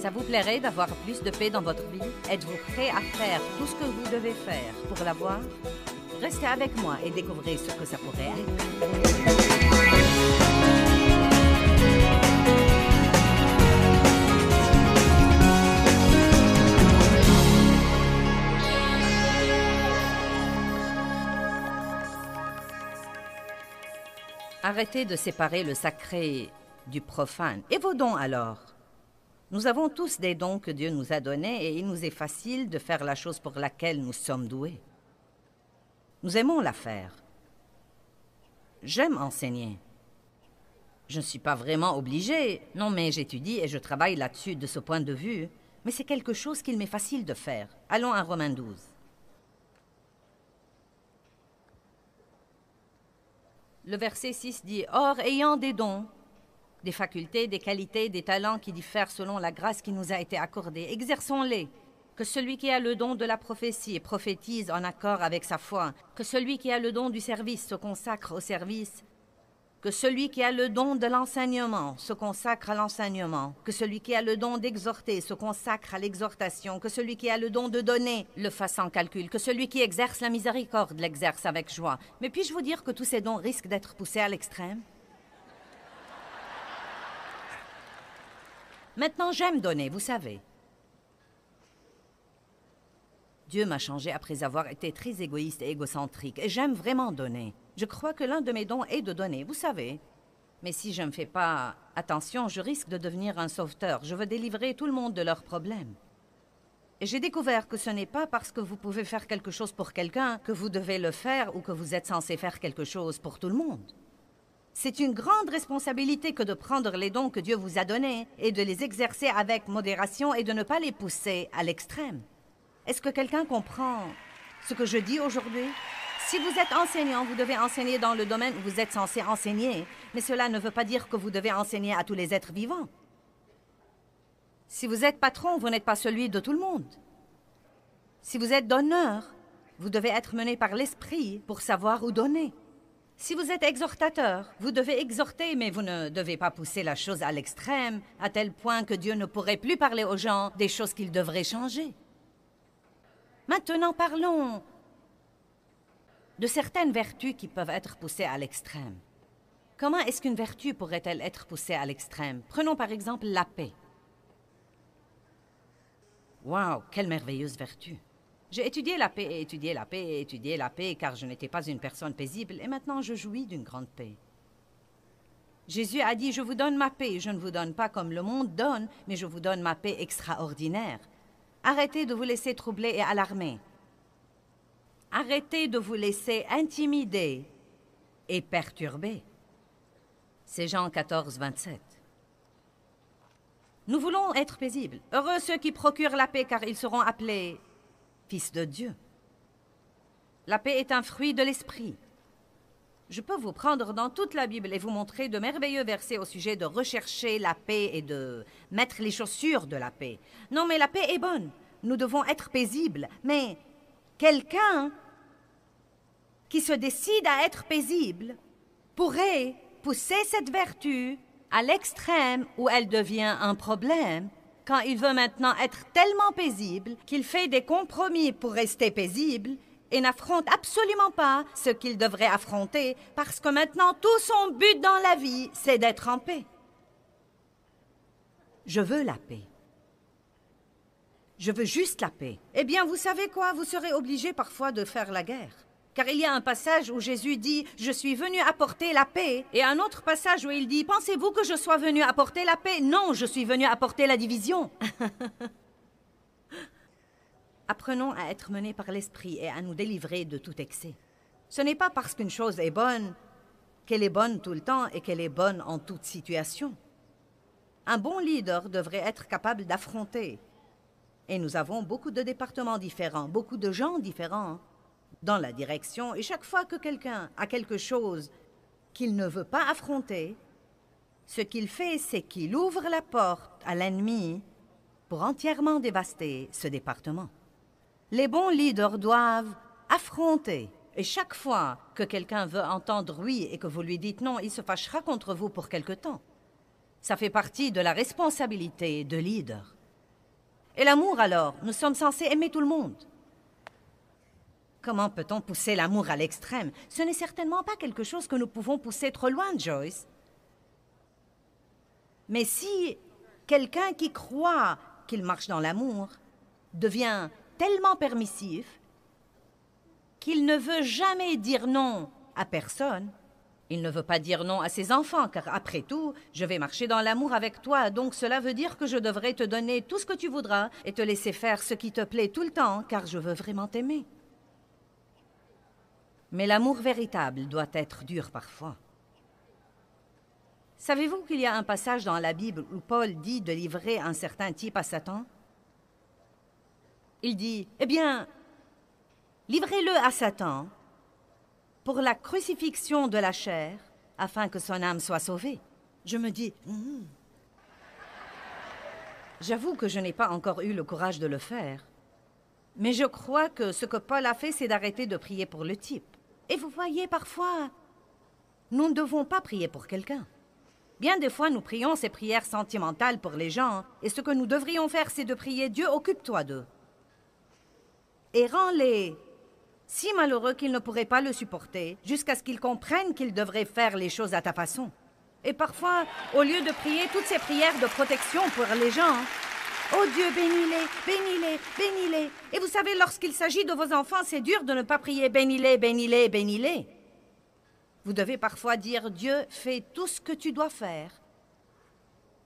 Ça vous plairait d'avoir plus de paix dans votre vie? Êtes-vous prêt à faire tout ce que vous devez faire pour l'avoir? Restez avec moi et découvrez ce que ça pourrait être. Arrêtez de séparer le sacré du profane. Et vos dons alors? Nous avons tous des dons que Dieu nous a donnés et il nous est facile de faire la chose pour laquelle nous sommes doués. Nous aimons la faire. J'aime enseigner. Je ne suis pas vraiment obligée, non, mais j'étudie et je travaille là-dessus de ce point de vue, mais c'est quelque chose qu'il m'est facile de faire. Allons à Romains 12. Le verset 6 dit « Or, ayant des dons, des facultés, des qualités, des talents qui diffèrent selon la grâce qui nous a été accordée, exerçons-les. Que celui qui a le don de la prophétie prophétise en accord avec sa foi. Que celui qui a le don du service se consacre au service. Que celui qui a le don de l'enseignement se consacre à l'enseignement. Que celui qui a le don d'exhorter se consacre à l'exhortation. Que celui qui a le don de donner le fasse sans calcul. Que celui qui exerce la miséricorde l'exerce avec joie. Mais puis-je vous dire que tous ces dons risquent d'être poussés à l'extrême? Maintenant, j'aime donner, vous savez. Dieu m'a changé après avoir été très égoïste et égocentrique, et j'aime vraiment donner. Je crois que l'un de mes dons est de donner, vous savez. Mais si je ne fais pas attention, je risque de devenir un sauveteur. Je veux délivrer tout le monde de leurs problèmes. Et j'ai découvert que ce n'est pas parce que vous pouvez faire quelque chose pour quelqu'un que vous devez le faire ou que vous êtes censé faire quelque chose pour tout le monde. C'est une grande responsabilité que de prendre les dons que Dieu vous a donnés et de les exercer avec modération et de ne pas les pousser à l'extrême. Est-ce que quelqu'un comprend ce que je dis aujourd'hui? Si vous êtes enseignant, vous devez enseigner dans le domaine où vous êtes censé enseigner, mais cela ne veut pas dire que vous devez enseigner à tous les êtres vivants. Si vous êtes patron, vous n'êtes pas celui de tout le monde. Si vous êtes donneur, vous devez être mené par l'esprit pour savoir où donner. Si vous êtes exhortateur, vous devez exhorter, mais vous ne devez pas pousser la chose à l'extrême, à tel point que Dieu ne pourrait plus parler aux gens des choses qu'ils devraient changer. Maintenant, parlons de certaines vertus qui peuvent être poussées à l'extrême. Comment est-ce qu'une vertu pourrait-elle être poussée à l'extrême? Prenons par exemple la paix. Wow, quelle merveilleuse vertu! J'ai étudié la paix et étudié la paix et étudié la paix car je n'étais pas une personne paisible et maintenant je jouis d'une grande paix. Jésus a dit « Je vous donne ma paix, je ne vous donne pas comme le monde donne, mais je vous donne ma paix extraordinaire. » Arrêtez de vous laisser troubler et alarmer. Arrêtez de vous laisser intimider et perturber. C'est Jean 14, 27. Nous voulons être paisibles. Heureux ceux qui procurent la paix, car ils seront appelés fils de Dieu. La paix est un fruit de l'esprit. Je peux vous prendre dans toute la Bible et vous montrer de merveilleux versets au sujet de rechercher la paix et de mettre les chaussures de la paix. Non, mais la paix est bonne. Nous devons être paisibles. Mais quelqu'un qui se décide à être paisible pourrait pousser cette vertu à l'extrême où elle devient un problème quand il veut maintenant être tellement paisible qu'il fait des compromis pour rester paisible et n'affronte absolument pas ce qu'il devrait affronter parce que maintenant tout son but dans la vie, c'est d'être en paix. Je veux la paix. Je veux juste la paix. Eh bien, vous savez quoi? Vous serez obligé parfois de faire la guerre. Car il y a un passage où Jésus dit « Je suis venu apporter la paix » et un autre passage où il dit « Pensez-vous que je sois venu apporter la paix? Non, je suis venu apporter la division. » Apprenons à être menés par l'esprit et à nous délivrer de tout excès. Ce n'est pas parce qu'une chose est bonne qu'elle est bonne tout le temps et qu'elle est bonne en toute situation. Un bon leader devrait être capable d'affronter. Et nous avons beaucoup de départements différents, beaucoup de gens différents dans la direction. Et chaque fois que quelqu'un a quelque chose qu'il ne veut pas affronter, ce qu'il fait, c'est qu'il ouvre la porte à l'ennemi pour entièrement dévaster ce département. Les bons leaders doivent affronter. Et chaque fois que quelqu'un veut entendre oui et que vous lui dites non, il se fâchera contre vous pour quelque temps. Ça fait partie de la responsabilité de leader. Et l'amour alors? Nous sommes censés aimer tout le monde. Comment peut-on pousser l'amour à l'extrême? Ce n'est certainement pas quelque chose que nous pouvons pousser trop loin, Joyce. Mais si quelqu'un qui croit qu'il marche dans l'amour devient tellement permissif qu'il ne veut jamais dire non à personne, il ne veut pas dire non à ses enfants, car après tout, je vais marcher dans l'amour avec toi, donc cela veut dire que je devrais te donner tout ce que tu voudras et te laisser faire ce qui te plaît tout le temps, car je veux vraiment t'aimer. Mais l'amour véritable doit être dur parfois. Savez-vous qu'il y a un passage dans la Bible où Paul dit de livrer un certain type à Satan? Il dit, eh bien, livrez-le à Satan pour la crucifixion de la chair, afin que son âme soit sauvée. Je me dis, J'avoue que je n'ai pas encore eu le courage de le faire. Mais je crois que ce que Paul a fait, c'est d'arrêter de prier pour le type. Et vous voyez, parfois, nous ne devons pas prier pour quelqu'un. Bien des fois, nous prions ces prières sentimentales pour les gens, et ce que nous devrions faire, c'est de prier « Dieu, occupe-toi d'eux ». Et rends-les si malheureux qu'ils ne pourraient pas le supporter, jusqu'à ce qu'ils comprennent qu'ils devraient faire les choses à ta façon. Et parfois, au lieu de prier toutes ces prières de protection pour les gens, « Oh Dieu, bénis-les, bénis-les, bénis-les ». Et vous savez, lorsqu'il s'agit de vos enfants, c'est dur de ne pas prier « Bénis-les, bénis-les, bénis-les ». Vous devez parfois dire « Dieu, fais tout ce que tu dois faire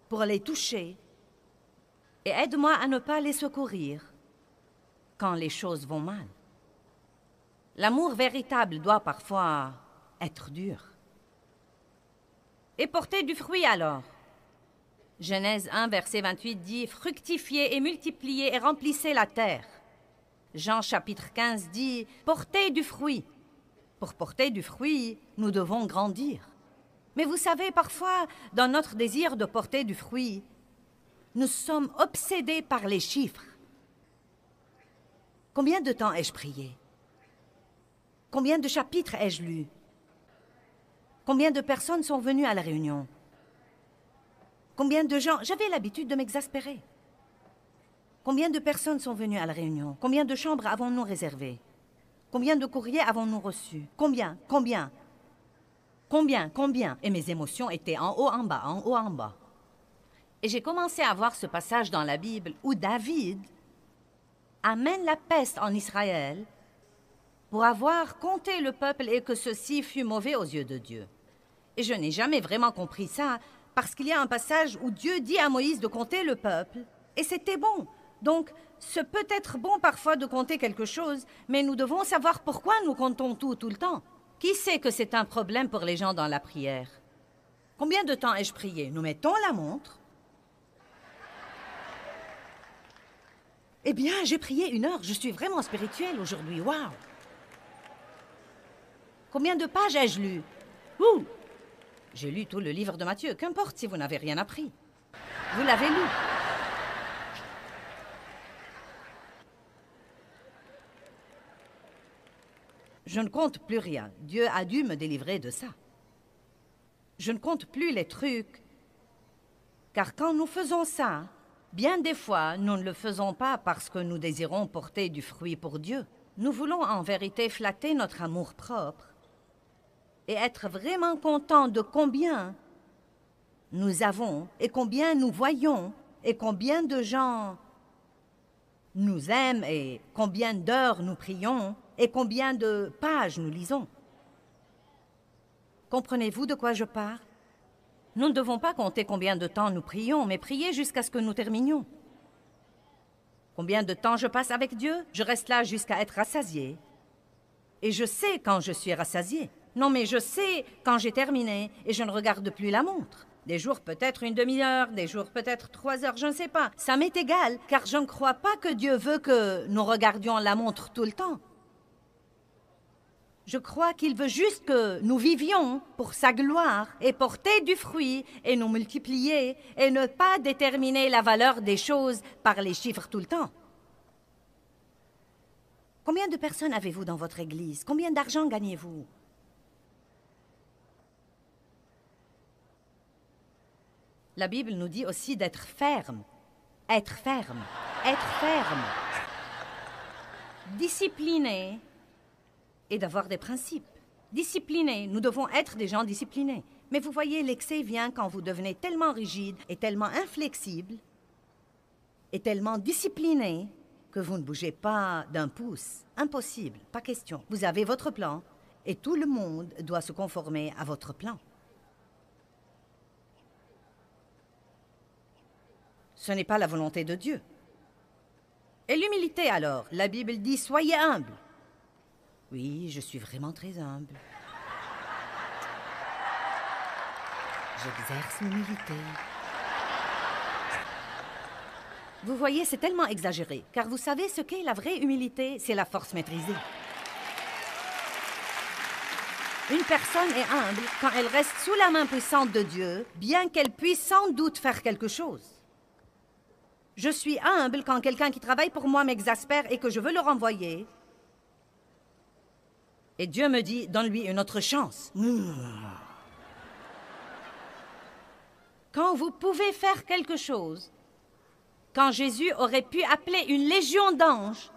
pour les toucher et aide-moi à ne pas les secourir quand les choses vont mal ». L'amour véritable doit parfois être dur. Et porter du fruit alors. Genèse 1, verset 28 dit « Fructifiez et multipliez et remplissez la terre ». Jean chapitre 15 dit « Portez du fruit ». Pour porter du fruit, nous devons grandir. Mais vous savez, parfois, dans notre désir de porter du fruit, nous sommes obsédés par les chiffres. Combien de temps ai-je prié? Combien de chapitres ai-je lus? Combien de personnes sont venues à la réunion? Combien de gens... J'avais l'habitude de m'exaspérer. Combien de personnes sont venues à la réunion? Combien de chambres avons-nous réservées? Combien de courriers avons-nous reçus? Combien? Combien? Combien? Combien? Et mes émotions étaient en haut, en bas, en haut, en bas. Et j'ai commencé à voir ce passage dans la Bible où David amène la peste en Israël pour avoir compté le peuple et que ceci fut mauvais aux yeux de Dieu. Et je n'ai jamais vraiment compris ça, parce qu'il y a un passage où Dieu dit à Moïse de compter le peuple, et c'était bon. Donc, ce peut être bon parfois de compter quelque chose, mais nous devons savoir pourquoi nous comptons tout le temps. Qui sait que c'est un problème pour les gens dans la prière? Combien de temps ai-je prié? Nous mettons la montre. Eh bien, j'ai prié 1 heure. Je suis vraiment spirituelle aujourd'hui. Waouh! Combien de pages ai-je lu? Ouh! J'ai lu tout le livre de Matthieu. Qu'importe si vous n'avez rien appris. Vous l'avez lu. Je ne compte plus rien. Dieu a dû me délivrer de ça. Je ne compte plus les trucs. Car quand nous faisons ça, bien des fois, nous ne le faisons pas parce que nous désirons porter du fruit pour Dieu. Nous voulons en vérité flatter notre amour propre et être vraiment contents de combien nous avons et combien nous voyons et combien de gens nous aiment et combien d'heures nous prions et combien de pages nous lisons. Comprenez-vous de quoi je parle? Nous ne devons pas compter combien de temps nous prions, mais prier jusqu'à ce que nous terminions. Combien de temps je passe avec Dieu? Je reste là jusqu'à être rassasié. Et je sais quand je suis rassasié. Non, mais je sais quand j'ai terminé et je ne regarde plus la montre. Des jours peut-être 1 demi-heure, des jours peut-être 3 heures, je ne sais pas. Ça m'est égal, car je ne crois pas que Dieu veut que nous regardions la montre tout le temps. Je crois qu'il veut juste que nous vivions pour sa gloire et porter du fruit et nous multiplier et ne pas déterminer la valeur des choses par les chiffres tout le temps. Combien de personnes avez-vous dans votre église? Combien d'argent gagnez-vous? La Bible nous dit aussi d'être ferme. Être ferme. être ferme, discipliné et d'avoir des principes. Disciplinés, nous devons être des gens disciplinés. Mais vous voyez, l'excès vient quand vous devenez tellement rigide et tellement inflexible et tellement discipliné que vous ne bougez pas d'un pouce. Impossible, pas question. Vous avez votre plan et tout le monde doit se conformer à votre plan. Ce n'est pas la volonté de Dieu. Et l'humilité alors, la Bible dit « Soyez humble ». Oui, je suis vraiment très humble. J'exerce l'humilité. Vous voyez, c'est tellement exagéré, car vous savez ce qu'est la vraie humilité, c'est la force maîtrisée. Une personne est humble quand elle reste sous la main puissante de Dieu, bien qu'elle puisse sans doute faire quelque chose. Je suis humble quand quelqu'un qui travaille pour moi m'exaspère et que je veux le renvoyer. Et Dieu me dit, donne-lui une autre chance. Quand vous pouvez faire quelque chose, quand Jésus aurait pu appeler une légion d'anges,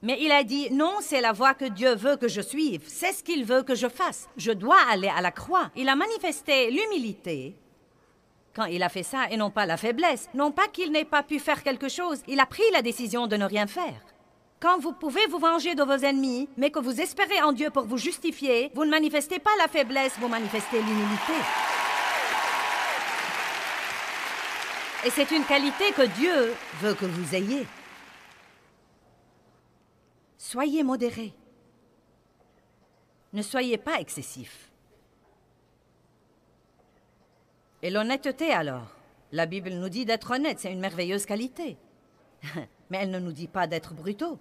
mais il a dit, non, c'est la voie que Dieu veut que je suive, c'est ce qu'il veut que je fasse. Je dois aller à la croix. Il a manifesté l'humilité quand il a fait ça et non pas la faiblesse. Non pas qu'il n'ait pas pu faire quelque chose, il a pris la décision de ne rien faire. Quand vous pouvez vous venger de vos ennemis, mais que vous espérez en Dieu pour vous justifier, vous ne manifestez pas la faiblesse, vous manifestez l'humilité. Et c'est une qualité que Dieu veut que vous ayez. Soyez modérés. Ne soyez pas excessifs. Et l'honnêteté alors? La Bible nous dit d'être honnête, c'est une merveilleuse qualité. Mais elle ne nous dit pas d'être brutaux.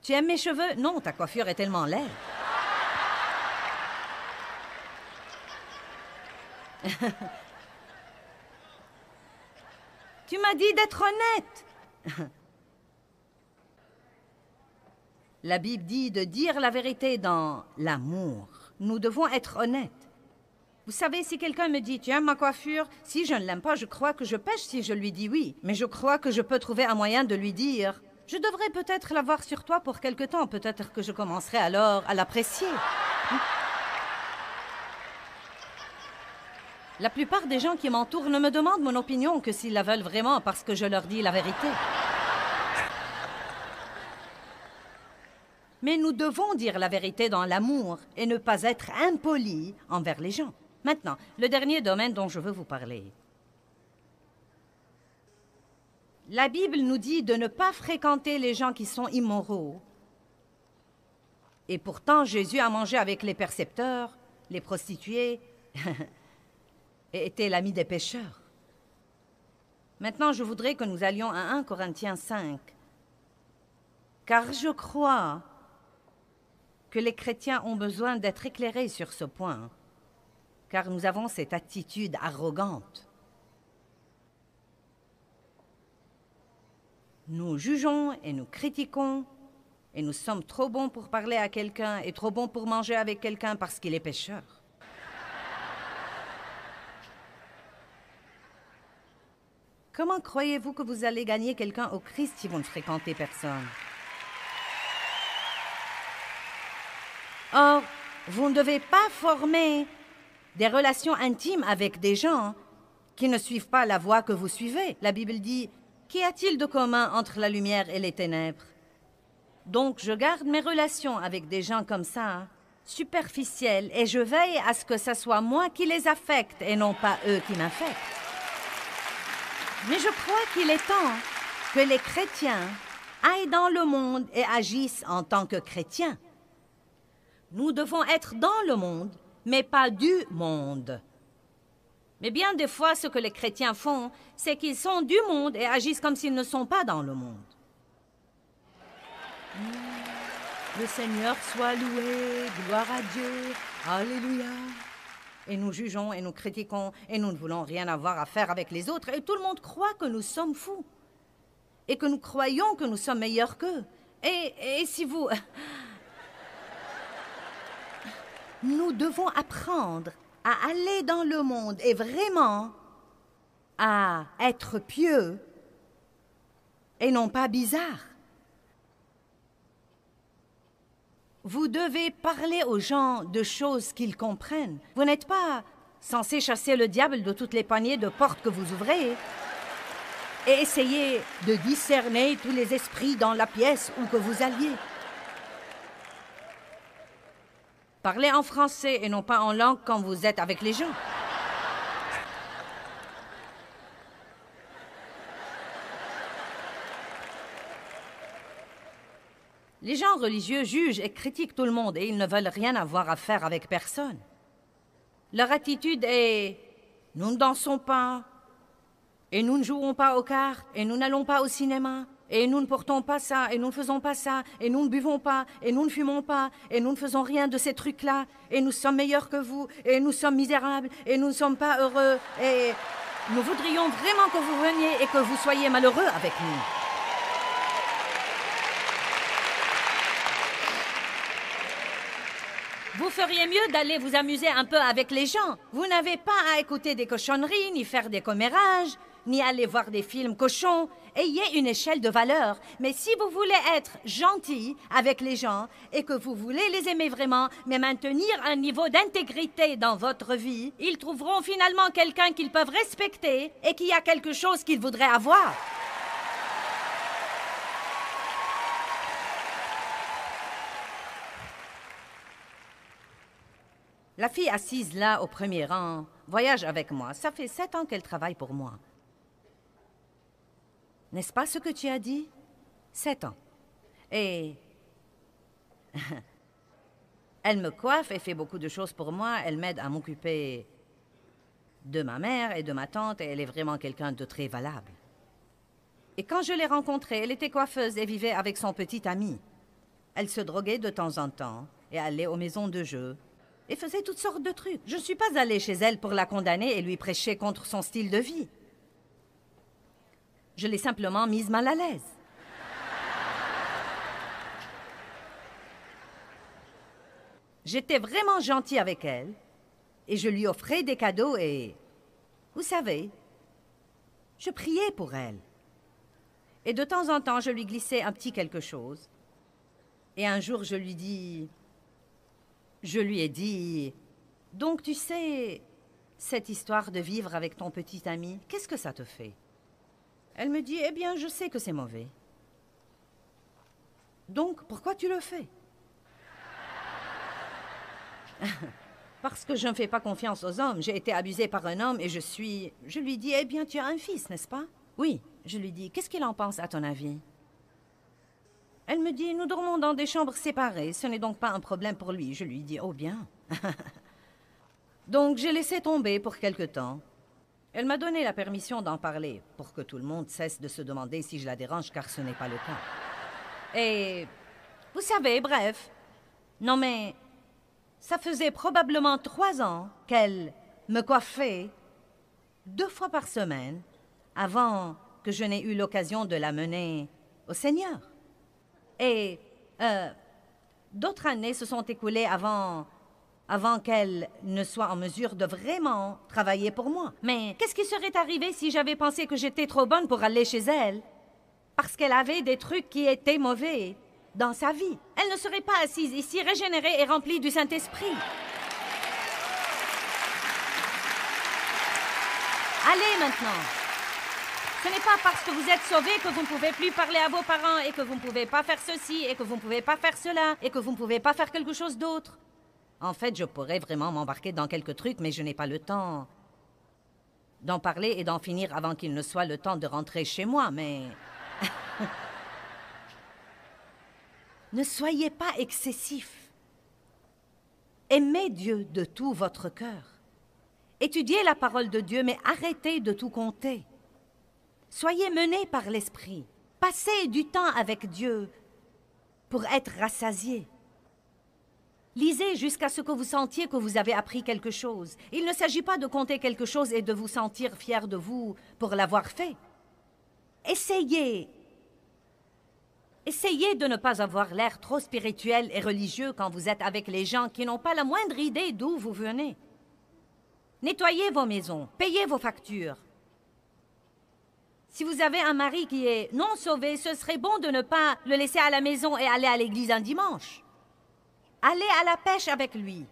Tu aimes mes cheveux? Non, ta coiffure est tellement laide. Tu m'as dit d'être honnête. La Bible dit de dire la vérité dans l'amour. Nous devons être honnêtes. Vous savez, si quelqu'un me dit « Tu aimes ma coiffure ?» Si je ne l'aime pas, je crois que je pêche si je lui dis oui. Mais je crois que je peux trouver un moyen de lui dire « Je devrais peut-être l'avoir sur toi pour quelque temps. Peut-être que je commencerai alors à l'apprécier. » La plupart des gens qui m'entourent ne me demandent mon opinion que s'ils la veulent vraiment parce que je leur dis la vérité. Mais nous devons dire la vérité dans l'amour et ne pas être impolis envers les gens. Maintenant, le dernier domaine dont je veux vous parler. La Bible nous dit de ne pas fréquenter les gens qui sont immoraux. Et pourtant, Jésus a mangé avec les percepteurs, les prostituées, et était l'ami des pécheurs. Maintenant, je voudrais que nous allions à 1 Corinthiens 5. Car je crois que les chrétiens ont besoin d'être éclairés sur ce point, car nous avons cette attitude arrogante. Nous jugeons et nous critiquons, et nous sommes trop bons pour parler à quelqu'un et trop bons pour manger avec quelqu'un parce qu'il est pécheur. Comment croyez-vous que vous allez gagner quelqu'un au Christ si vous ne fréquentez personne? Or, vous ne devez pas former des relations intimes avec des gens qui ne suivent pas la voie que vous suivez. La Bible dit, « Qu'y a-t-il de commun entre la lumière et les ténèbres ?» Donc, je garde mes relations avec des gens comme ça, superficielles, et je veille à ce que ce soit moi qui les affecte et non pas eux qui m'affectent. Mais je crois qu'il est temps que les chrétiens aillent dans le monde et agissent en tant que chrétiens. Nous devons être dans le monde, mais pas du monde. Mais bien des fois, ce que les chrétiens font, c'est qu'ils sont du monde et agissent comme s'ils ne sont pas dans le monde. Le Seigneur soit loué, gloire à Dieu, alléluia. Et nous jugeons et nous critiquons et nous ne voulons rien avoir à faire avec les autres et tout le monde croit que nous sommes fous et que nous croyons que nous sommes meilleurs qu'eux. Et si vous... Nous devons apprendre à aller dans le monde et vraiment à être pieux et non pas bizarre. Vous devez parler aux gens de choses qu'ils comprennent. Vous n'êtes pas censé chasser le diable de toutes les poignées de portes que vous ouvrez et essayer de discerner tous les esprits dans la pièce où que vous alliez. Parlez en français et non pas en langue quand vous êtes avec les gens. Les gens religieux jugent et critiquent tout le monde et ils ne veulent rien avoir à faire avec personne. Leur attitude est « nous ne dansons pas, et nous ne jouons pas aux cartes, et nous n'allons pas au cinéma, et nous ne portons pas ça, et nous ne faisons pas ça, et nous ne buvons pas, et nous ne fumons pas, et nous ne faisons rien de ces trucs-là, et nous sommes meilleurs que vous, et nous sommes misérables, et nous ne sommes pas heureux, et nous voudrions vraiment que vous veniez et que vous soyez malheureux avec nous. » Vous feriez mieux d'aller vous amuser un peu avec les gens. Vous n'avez pas à écouter des cochonneries, ni faire des commérages, ni aller voir des films cochons. Ayez une échelle de valeur. Mais si vous voulez être gentil avec les gens et que vous voulez les aimer vraiment, mais maintenir un niveau d'intégrité dans votre vie, ils trouveront finalement quelqu'un qu'ils peuvent respecter et qui a quelque chose qu'ils voudraient avoir. La fille assise là, au premier rang, voyage avec moi. Ça fait 7 ans qu'elle travaille pour moi. N'est-ce pas ce que tu as dit? 7 ans. Et... elle me coiffe et fait beaucoup de choses pour moi. Elle m'aide à m'occuper de ma mère et de ma tante et elle est vraiment quelqu'un de très valable. Et quand je l'ai rencontrée, elle était coiffeuse et vivait avec son petit ami. Elle se droguait de temps en temps et allait aux maisons de jeu. Et faisait toutes sortes de trucs. Je ne suis pas allée chez elle pour la condamner et lui prêcher contre son style de vie. Je l'ai simplement mise mal à l'aise. J'étais vraiment gentille avec elle et je lui offrais des cadeaux et... vous savez, je priais pour elle. Et de temps en temps, je lui glissais un petit quelque chose. Et un jour, je lui ai dit, « Donc, tu sais, cette histoire de vivre avec ton petit ami, qu'est-ce que ça te fait? » Elle me dit, « Eh bien, je sais que c'est mauvais. » « Donc, pourquoi tu le fais? » Parce que je ne fais pas confiance aux hommes. J'ai été abusée par un homme et Je lui dis, « Eh bien, tu as un fils, n'est-ce pas? » Oui. Je lui dis, « Qu'est-ce qu'il en pense, à ton avis? » Elle me dit, « Nous dormons dans des chambres séparées. Ce n'est donc pas un problème pour lui. » Je lui dis, « Oh bien. » Donc, j'ai laissé tomber pour quelque temps. Elle m'a donné la permission d'en parler, pour que tout le monde cesse de se demander si je la dérange, car ce n'est pas le cas. Et vous savez, bref, non mais, ça faisait probablement 3 ans qu'elle me coiffait 2 fois par semaine, avant que je n'ai eu l'occasion de la mener au Seigneur. Et d'autres années se sont écoulées avant qu'elle ne soit en mesure de vraiment travailler pour moi. Mais qu'est-ce qui serait arrivé si j'avais pensé que j'étais trop bonne pour aller chez elle? Parce qu'elle avait des trucs qui étaient mauvais dans sa vie. Elle ne serait pas assise ici, régénérée et remplie du Saint-Esprit. Allez maintenant. Ce n'est pas parce que vous êtes sauvés que vous ne pouvez plus parler à vos parents et que vous ne pouvez pas faire ceci et que vous ne pouvez pas faire cela et que vous ne pouvez pas faire quelque chose d'autre. En fait, je pourrais vraiment m'embarquer dans quelques trucs, mais je n'ai pas le temps d'en parler et d'en finir avant qu'il ne soit le temps de rentrer chez moi, mais... Ne soyez pas excessifs. Aimez Dieu de tout votre cœur. Étudiez la parole de Dieu, mais arrêtez de tout compter. Soyez menés par l'Esprit. Passez du temps avec Dieu pour être rassasiés. Lisez jusqu'à ce que vous sentiez que vous avez appris quelque chose. Il ne s'agit pas de compter quelque chose et de vous sentir fier de vous pour l'avoir fait. Essayez de ne pas avoir l'air trop spirituel et religieux quand vous êtes avec les gens qui n'ont pas la moindre idée d'où vous venez. Nettoyez vos maisons, payez vos factures. Si vous avez un mari qui est non sauvé, ce serait bon de ne pas le laisser à la maison et aller à l'église un dimanche. Allez à la pêche avec lui.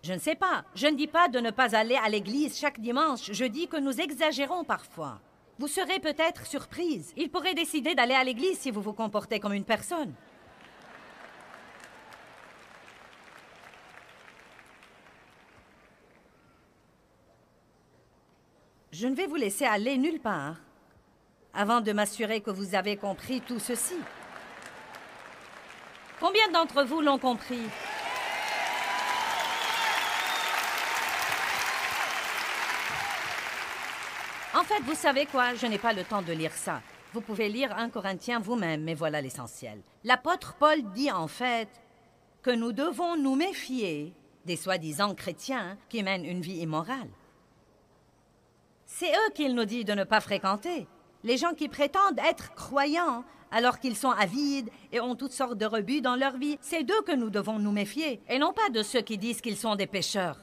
Je ne sais pas. Je ne dis pas de ne pas aller à l'église chaque dimanche. Je dis que nous exagérons parfois. Vous serez peut-être surprise. Il pourrait décider d'aller à l'église si vous vous comportez comme une personne. Je ne vais vous laisser aller nulle part avant de m'assurer que vous avez compris tout ceci. Combien d'entre vous l'ont compris? En fait, vous savez quoi? Je n'ai pas le temps de lire ça. Vous pouvez lire 1 Corinthiens vous-même, mais voilà l'essentiel. L'apôtre Paul dit en fait que nous devons nous méfier des soi-disant chrétiens qui mènent une vie immorale. C'est eux qu'il nous dit de ne pas fréquenter. Les gens qui prétendent être croyants alors qu'ils sont avides et ont toutes sortes de rebuts dans leur vie, c'est d'eux que nous devons nous méfier, et non pas de ceux qui disent qu'ils sont des pécheurs.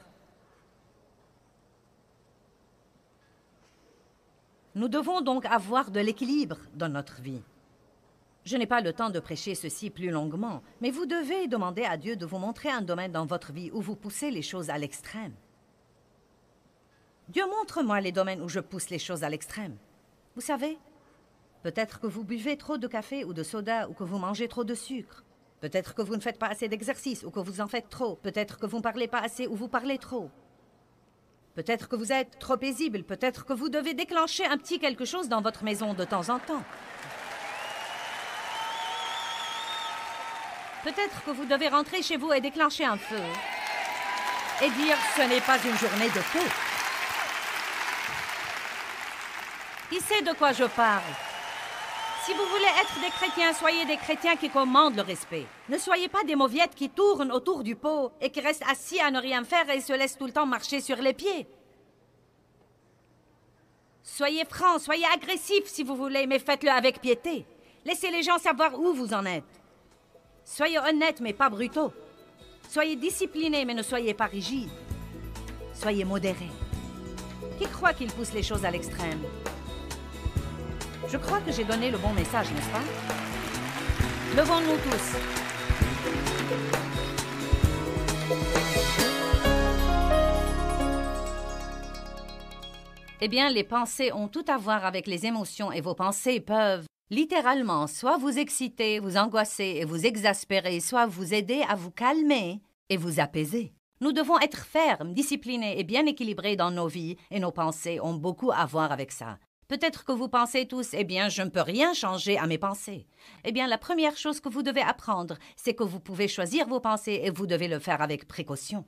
Nous devons donc avoir de l'équilibre dans notre vie. Je n'ai pas le temps de prêcher ceci plus longuement, mais vous devez demander à Dieu de vous montrer un domaine dans votre vie où vous poussez les choses à l'extrême. Dieu, montre-moi les domaines où je pousse les choses à l'extrême. Vous savez, peut-être que vous buvez trop de café ou de soda ou que vous mangez trop de sucre. Peut-être que vous ne faites pas assez d'exercice ou que vous en faites trop. Peut-être que vous ne parlez pas assez ou vous parlez trop. Peut-être que vous êtes trop paisible. Peut-être que vous devez déclencher un petit quelque chose dans votre maison de temps en temps. Peut-être que vous devez rentrer chez vous et déclencher un feu et dire « ce n'est pas une journée de paix ». Qui sait de quoi je parle? Si vous voulez être des chrétiens, soyez des chrétiens qui commandent le respect. Ne soyez pas des mauviettes qui tournent autour du pot et qui restent assis à ne rien faire et se laissent tout le temps marcher sur les pieds. Soyez francs, soyez agressifs si vous voulez, mais faites-le avec piété. Laissez les gens savoir où vous en êtes. Soyez honnêtes, mais pas brutaux. Soyez disciplinés, mais ne soyez pas rigides. Soyez modérés. Qui croit qu'il pousse les choses à l'extrême? Je crois que j'ai donné le bon message, n'est-ce pas? Levons-nous tous. Eh bien, les pensées ont tout à voir avec les émotions et vos pensées peuvent littéralement soit vous exciter, vous angoisser et vous exaspérer, soit vous aider à vous calmer et vous apaiser. Nous devons être fermes, disciplinés et bien équilibrés dans nos vies et nos pensées ont beaucoup à voir avec ça. Peut-être que vous pensez tous, eh bien, je ne peux rien changer à mes pensées. Eh bien, la première chose que vous devez apprendre, c'est que vous pouvez choisir vos pensées et vous devez le faire avec précaution.